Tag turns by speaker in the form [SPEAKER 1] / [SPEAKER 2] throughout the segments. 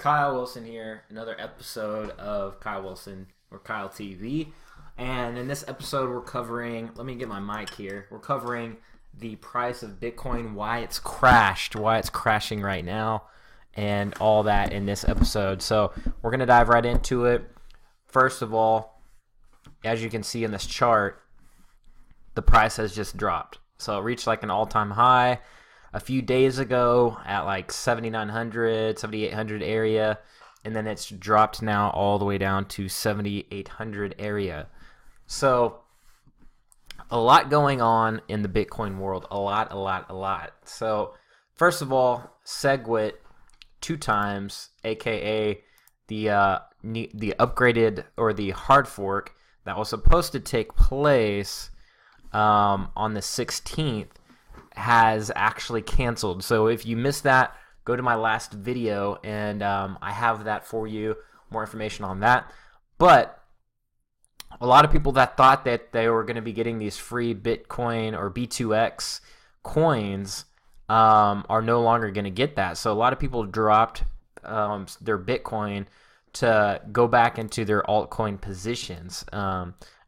[SPEAKER 1] Kyle Wilson here, another episode of Kyle Wilson or Kyle TV. And in this episode, we're covering, let me get my mic here. We're covering the price of Bitcoin, why it's crashed, why it's crashing right now, and all that in this episode. So we're going to dive right into it. First of all, as you can see in this chart, the price has just dropped. So it reached like an all-time high a few days ago at like 7,900, 7,800 area, and then it's dropped now all the way down to 7,800 area. So a lot going on in the Bitcoin world, a lot. So first of all, SegWit 2 times, aka the upgraded or the hard fork that was supposed to take place on the 16th has actually canceled. So if you missed that, go to my last video and I have that for you, more information on that. But a lot of people that thought that they were going to be getting these free Bitcoin or B2X coins are no longer going to get that. So a lot of people dropped their Bitcoin to go back into their altcoin positions.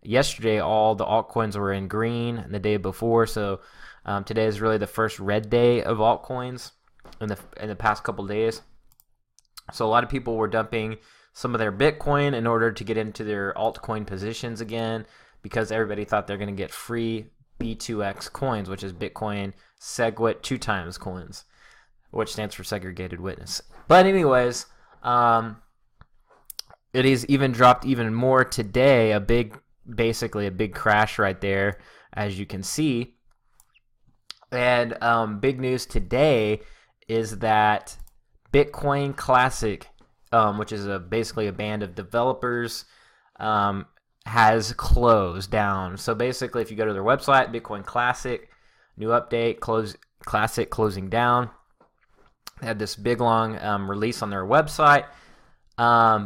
[SPEAKER 1] Yesterday, all the altcoins were in green, and the day before, so today is really the first red day of altcoins in the past couple days. So a lot of people were dumping some of their Bitcoin in order to get into their altcoin positions again, because everybody thought they're going to get free B2X coins, which is Bitcoin SegWit 2 times coins, which stands for segregated witness. But anyways, it is even dropped even more today. Basically a big crash right there, as you can see. And big news today is that Bitcoin Classic, which is basically a band of developers, has closed down. So basically, if you go to their website, Bitcoin Classic, new update, Classic closing down. They had this big long release on their website,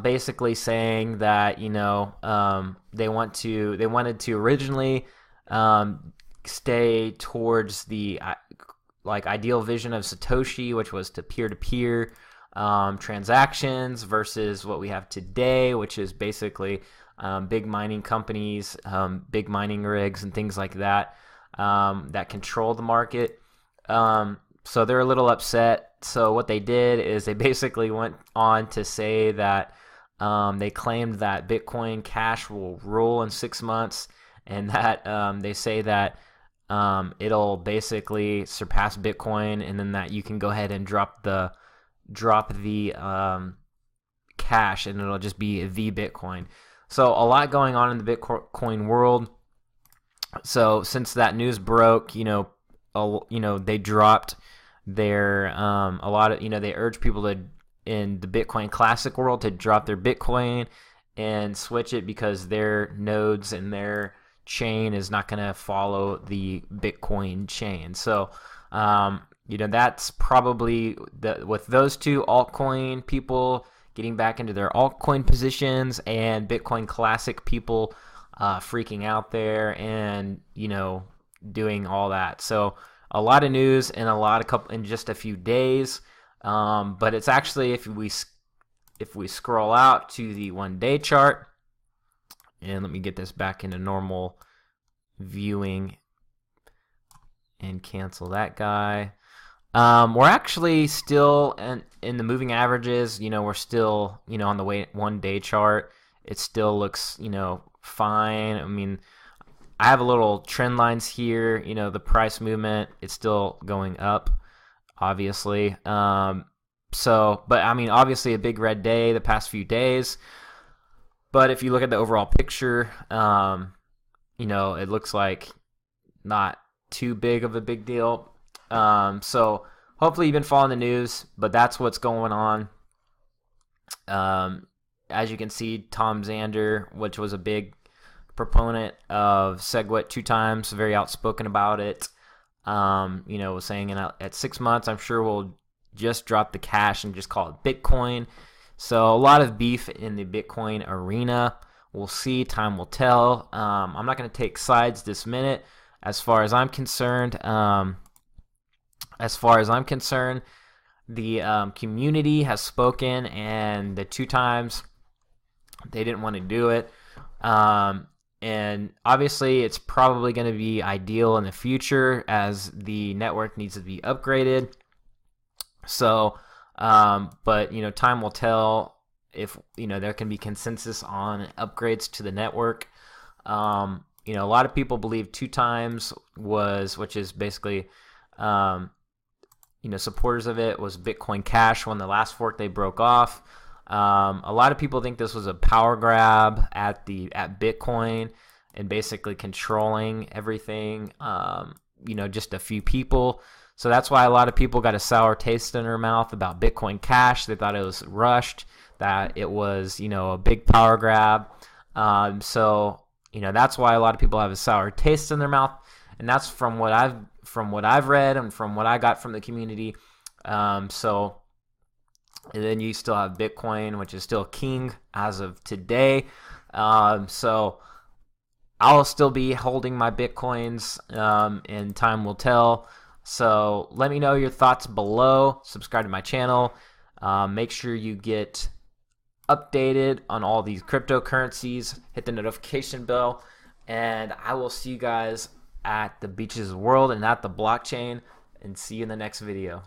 [SPEAKER 1] basically saying that they wanted to originally stay towards the ideal vision of Satoshi, which was to peer-to-peer transactions versus what we have today, which is basically big mining companies, big mining rigs and things like that that control the market. So they're a little upset. So what they did is they basically went on to say that they claimed that Bitcoin Cash will roll in 6 months, and that they say that it'll basically surpass Bitcoin, and then that you can go ahead and drop the cash, and it'll just be the Bitcoin. So a lot going on in the Bitcoin world. So since that news broke, they dropped their they urge people to, in the Bitcoin Classic world, to drop their Bitcoin and switch it, because their nodes and their chain is not going to follow the Bitcoin chain. So that's probably with those two altcoin people getting back into their altcoin positions, and Bitcoin Classic people freaking out there and doing all that. So a lot of news in in just a few days. But it's actually, if we scroll out to the 1-day chart, and let me get this back into normal viewing and cancel that guy. We're actually still in the moving averages. We're still on the 1-day chart. It still looks fine. I mean, I have a little trend lines here. The price movement, it's still going up, obviously. But I mean, obviously a big red day the past few days. But if you look at the overall picture, it looks like not too big of a big deal. So hopefully you've been following the news, but that's what's going on. As you can see, Tom Zander, which was a big proponent of SegWit 2 times, very outspoken about it, was saying at 6 months, I'm sure we'll just drop the cash and just call it Bitcoin. So a lot of beef in the Bitcoin arena. We'll see. Time will tell. I'm not going to take sides this minute. As far as I'm concerned, community has spoken, and the 2 times they didn't want to do it. And obviously it's probably going to be ideal in the future as the network needs to be upgraded. So, but time will tell if there can be consensus on upgrades to the network. A lot of people believe 2 times which is basically, supporters of it was Bitcoin Cash when the last fork they broke off. A lot of people think this was a power grab at Bitcoin and basically controlling everything. Just a few people. So that's why a lot of people got a sour taste in their mouth about Bitcoin Cash. They thought it was rushed, that it was a big power grab. So that's why a lot of people have a sour taste in their mouth, and that's from what I've read and from what I got from the community. And then you still have Bitcoin, which is still king as of today. So I'll still be holding my Bitcoins, and time will tell. So let me know your thoughts below. Subscribe to my channel. Make sure you get updated on all these cryptocurrencies. Hit the notification bell. And I will see you guys at the beaches of the world and at the blockchain. And see you in the next video.